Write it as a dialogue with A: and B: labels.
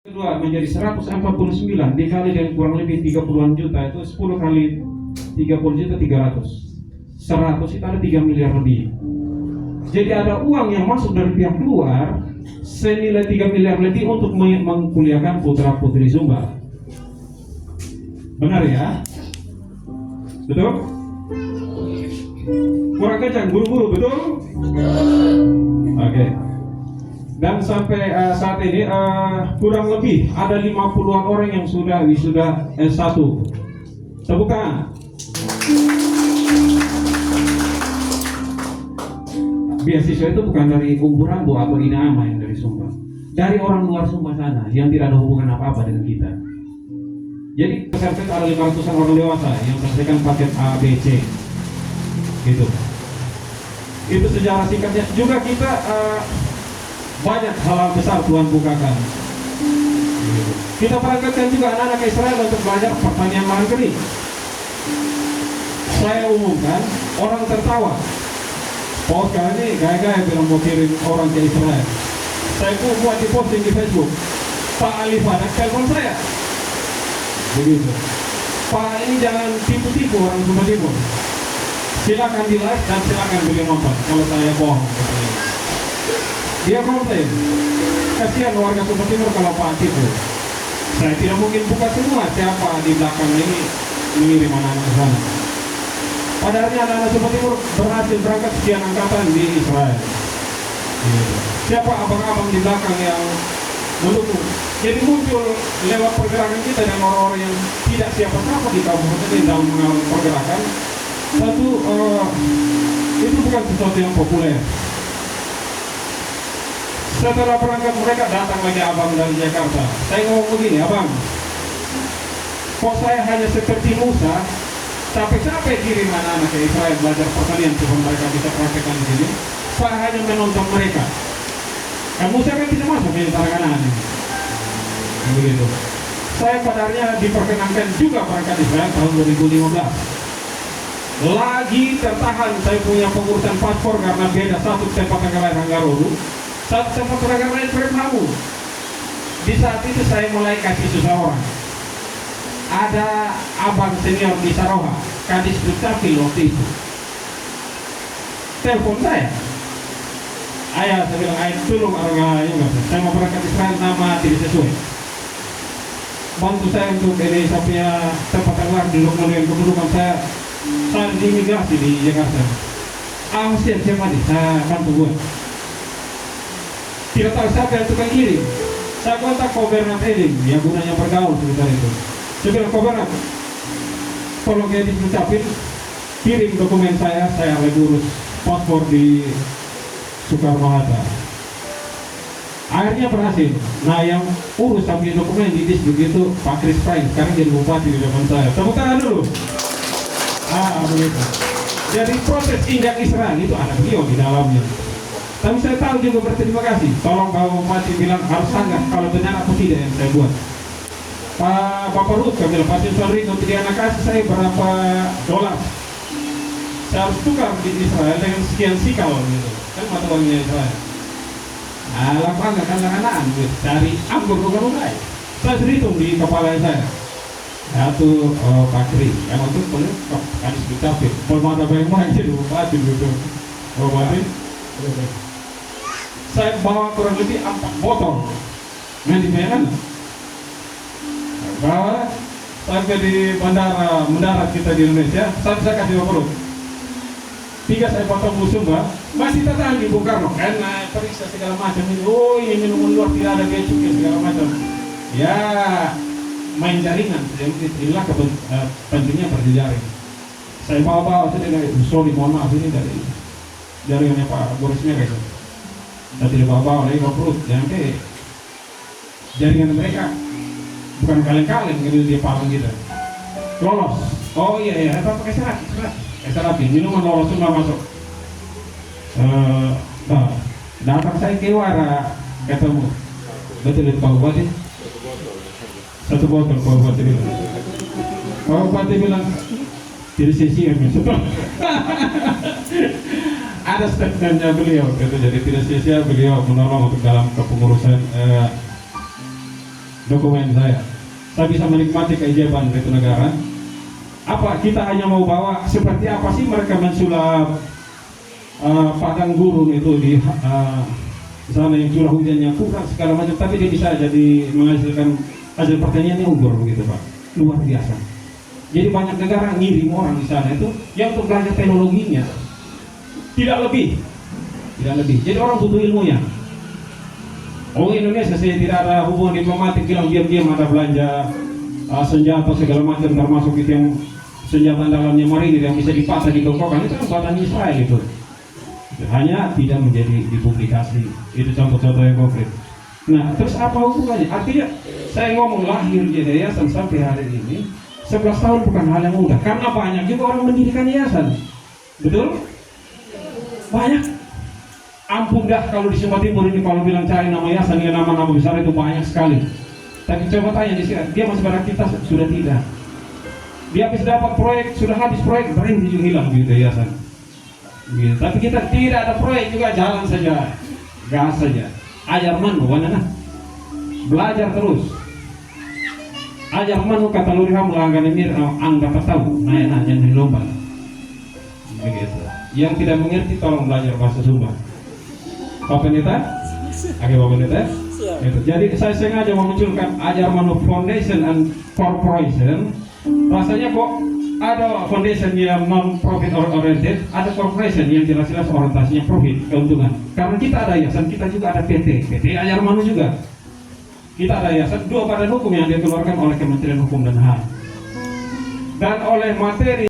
A: Kedua menjadi 149 dikali dengan kurang lebih 30-an juta, itu 10 kali 30 juta 300. 100 itu ada 3 miliar lebih. Jadi ada uang yang masuk dari pihak luar senilai 3 miliar lebih untuk mengkuliahkan putra putri Sumba. Benar ya? Betul? Kurang kencang guru-guru, betul? Oke. Dan sampai saat ini kurang lebih ada 50-an orang yang sudah wisuda S1. Tepuk tangan. Beasiswa itu bukan dari Umbu Rambo atau Inama yang dari Sumba, dari orang luar Sumba sana yang tidak ada hubungan apa-apa dengan kita. Jadi peserta itu ada 500-an orang dewasa yang selesaikan paket A, B, C gitu. Itu sejarah singkatnya. Juga kita banyak hal besar Tuhan bukakan. Kita berangkatkan juga anak-anak Israel untuk belajar pertanian lahan kering. Saya umumkan, orang tertawa. Oh sekarang ini gaya-gaya bilang mau kirim orang ke Israel. Saya pun buat di posting di Facebook. Pak Alif ada telepon saya. Begitu. Pak ini jangan tipu-tipu orang Sumba Timur. Silakan di like dan silakan beli nonton kalau saya bohong. Dia komplain, kasihan warga Sumba Timur kalau Pak tipu. Saya tidak mungkin buka semua siapa di belakang ini mengirim anak-anak ke sana. Padahalnya anak-anak Sumba Timur berhasil berangkat sekian angkatan di Israel. Siapa abang-abang di belakang yang mendukung? Jadi muncul lewat pergerakan kita dan orang-orang yang tidak siapa-siapa di kabupaten ini dalam mengawal pergerakan. Satu, itu bukan sesuatu yang populer. Setelah berangkat mereka datang lagi abang dari Jakarta. Saya ngomong begini, abang, kok saya hanya seperti Musa, capek-capek kirim anak-anak ke Israel belajar pertanian supaya mereka bisa praktekkan di sini. Saya hanya menonton mereka. Kan Musa kan tidak masuk di antara anak-anak. Begitu. Saya padarnya diperkenankan juga berangkat Israel tahun 2015. Lagi tertahan saya punya pengurusan paspor karena beda satu tempat kelahiran Garudu, satu tempat kelahiran lain Kamu. Di saat itu saya mulai kasih susah orang. Ada abang senior di Saroha, Kadis Dukcapil waktu itu, telepon saya. Ayah, saya bilang, ayah tolong orangnya, saya mau berangkat Israel, nama tidak sesuai. Bantu saya untuk ini, saya punya tempat keluar di dokumen kependudukan saya di imigrasi di Jakarta. Siapa nih, saya bantu buat. Tidak tahu siapa yang tukang kirim. Saya kontak Kobernat Eding, yang gunanya bergaul sebentar itu. Saya bilang, Kobernat, tolong Eding ucapin, kirim dokumen saya lagi urus paspor di Soekarno-Hatta. Akhirnya berhasil. Nah yang urus sampai dokumen di distrik itu Pak Chris Pine, sekarang jadi bupati di depan saya. Tepuk tangan dulu. Begitu. Jadi proses injak Israel itu ada beliau di dalamnya. Tapi saya tahu juga berterima kasih. Tolong Bapak Bupati bilang harus sanggah kalau benar atau tidak yang saya buat. Bapak Ruth kami bilang Pak Suri untuk dia anak kasih saya berapa dolar. Saya harus tukar di Israel dengan sekian sikal gitu. Kan mata uangnya Israel. Lakukan anak-anak dari anggur luka-lukai. Saya sudah hitung di kepala saya. Satu Pakri, yang untuk penuh Kadis Dukcapil. Kalau mata bayang-bayang jadi bupati gitu. Bupati. Saya bawa kurang lebih 4 botol. Dibayangkan? Bawa sampai di bandara mendarat kita di Indonesia. Satu saya kasih Bapak. 3 saya potong Sumba, masih tertahan di Bung Karno karena periksa segala macam ini. Oh ini minuman luar tidak ada bea cukai segala macam. Ya main jaringan, inilah pentingnya berjejaring. Saya bawa saya dari sorry mohon maaf ini dari jaringannya Pak Boris Mega itu. Saya tidak bawa lagi perut, jangan ke jaringan mereka bukan kaleng-kaleng gitu dia palang gitu. Lolos. Oh iya apa pakai serat. Serapi, minuman lolos semua masuk. Datang saya ke Wara ketemu. Betul itu Pak Bupati? Satu botol Pak Bupati bilang. Pak Bupati bilang tidak sia-sia ada statementnya beliau gitu. Jadi tidak sia-sia beliau menolong untuk dalam kepengurusan dokumen saya bisa menikmati keajaiban itu negara. Apa kita hanya mau bawa seperti apa sih mereka mensulap padang gurun itu di sana yang curah hujannya kurang segala macam, tapi dia bisa jadi menghasilkan hasil pertanian yang unggul begitu Pak, luar biasa. Jadi banyak negara ngirim orang di sana itu yang untuk belajar teknologinya, tidak lebih. Jadi orang butuh ilmunya. Orang Indonesia saya tidak ada hubungan diplomatik, bilang diam-diam ada belanja senjata segala macam, termasuk itu yang senjata dalamnya marinir yang bisa dipasang di Kokokan, itu kan buatan Israel itu. Hanya tidak menjadi dipublikasi. Itu contoh-contoh yang konkret. Nah, terus apa hubungannya? Artinya saya ngomong lahir di yayasan sampai hari ini 11 tahun bukan hal yang mudah, karena banyak juga orang mendirikan yayasan. Betul? Banyak. Ampun dah kalau di Sumba Timur ini kalau bilang cari nama yayasan dengan nama-nama besar itu banyak sekali. Tapi coba tanya di sini, dia masih beraktivitas sudah tidak. Dia habis dapat proyek, sudah habis proyek, berhenti juga hilang gitu yayasan. Gitu. Tapi kita tidak ada proyek juga, jalan saja, gas saja. Ajar manu, mana? Belajar terus. Ajar manu kata luri kamu langgan ini anggap tahu, nanya di lomba. Begitu. Yang tidak mengerti tolong belajar bahasa Sumba. Pak Pendeta? Oke Pak Pendeta? Gitu. Jadi saya sengaja memunculkan Ajar Manu Foundation and Corporation. Rasanya kok ada foundation yang non-profit oriented, ada corporation yang jelas-jelas orientasinya profit, keuntungan. Karena kita ada yayasan, kita juga ada PT Ajar Manu juga. Kita ada yayasan, 2 badan hukum yang dikeluarkan oleh Kementerian Hukum dan HAM. Dan oleh materi